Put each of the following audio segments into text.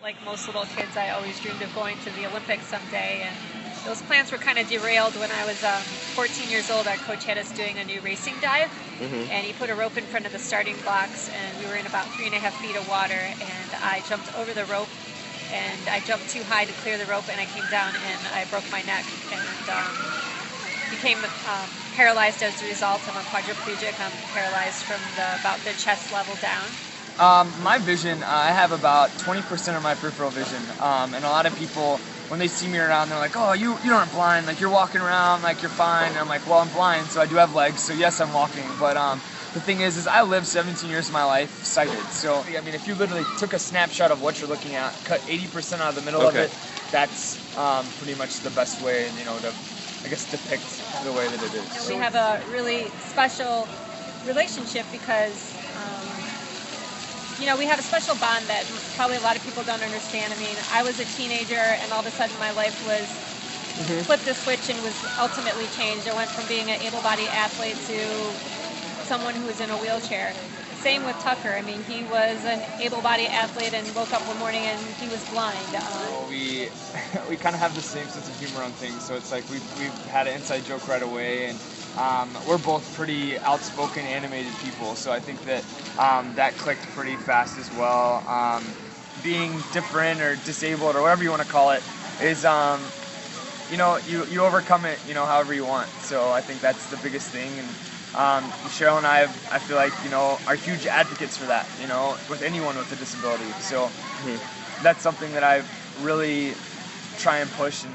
Like most little kids, I always dreamed of going to the Olympics someday, and those plans were kind of derailed when I was 14 years old. Our coach had us doing a new racing dive, and he put a rope in front of the starting blocks, and we were in about 3.5 feet of water, and I jumped over the rope, and I jumped too high to clear the rope, and I came down, and I broke my neck, and became paralyzed as a result. I'm a quadriplegic. I'm paralyzed from about the chest level down. My vision, I have about 20% of my peripheral vision, and a lot of people, when they see me around, they're like, oh, you aren't blind, like you're walking around, like you're fine. And I'm like, well, I'm blind, so I do have legs, so yes, I'm walking. But the thing is I lived 17 years of my life sighted. So, I mean, if you literally took a snapshot of what you're looking at, cut 80% out of the middle of it, that's pretty much the best way, to, I guess, depict the way that it is. We have a really special relationship because we have a special bond that probably a lot of people don't understand. I mean, I was a teenager, and all of a sudden my life was flipped the switch and was ultimately changed. I went from being an able-bodied athlete to someone who was in a wheelchair. Same with Tucker. I mean, he was an able-bodied athlete and woke up one morning and he was blind. We kind of have the same sense of humor on things, so it's like we've had an inside joke right away, and we're both pretty outspoken, animated people, so I think that that clicked pretty fast as well. Being different or disabled or whatever you want to call it is, you overcome it, however you want. So I think that's the biggest thing. And Cheryl and I feel like, are huge advocates for that, with anyone with a disability. So that's something that I really try and push, and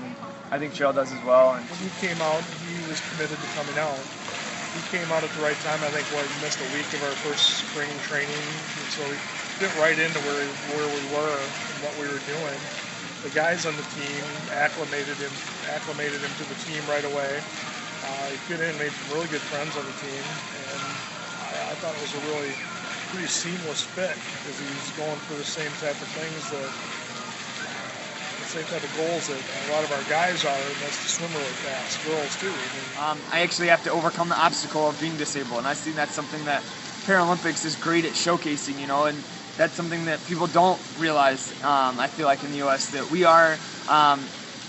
I think Cheryl does as well. And when he came out, he was committed to coming out. He came out at the right time. I think he missed a week of our first spring training, and so he fit right into where we were and what we were doing. The guys on the team acclimated him to the team right away. He fit in, made some really good friends on the team, and I thought it was a really pretty seamless fit because he's going for the same type of things same type of goals that a lot of our guys are, and that's to swim really fast. Girls too. I actually have to overcome the obstacle of being disabled, and I think that's something that Paralympics is great at showcasing, and that's something that people don't realize, I feel like, in the U.S., that we are,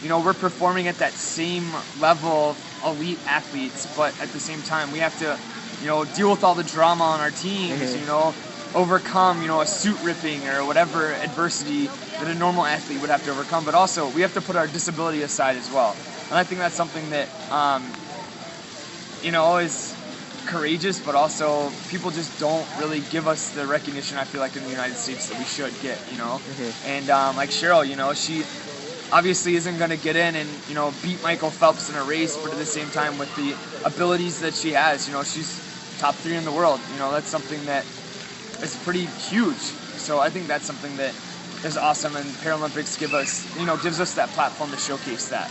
we're performing at that same level of elite athletes, but at the same time, we have to, deal with all the drama on our teams, overcome, a suit ripping or whatever adversity that a normal athlete would have to overcome. But also, we have to put our disability aside as well. And I think that's something that, is courageous, but also people just don't really give us the recognition, I feel like, in the United States that we should get, And like Cheryl, she obviously isn't going to get in and, beat Michael Phelps in a race, but at the same time, with the abilities that she has, she's top 3 in the world. That's something that is pretty huge. So I think that's something that is awesome, and Paralympics gives us that platform to showcase that.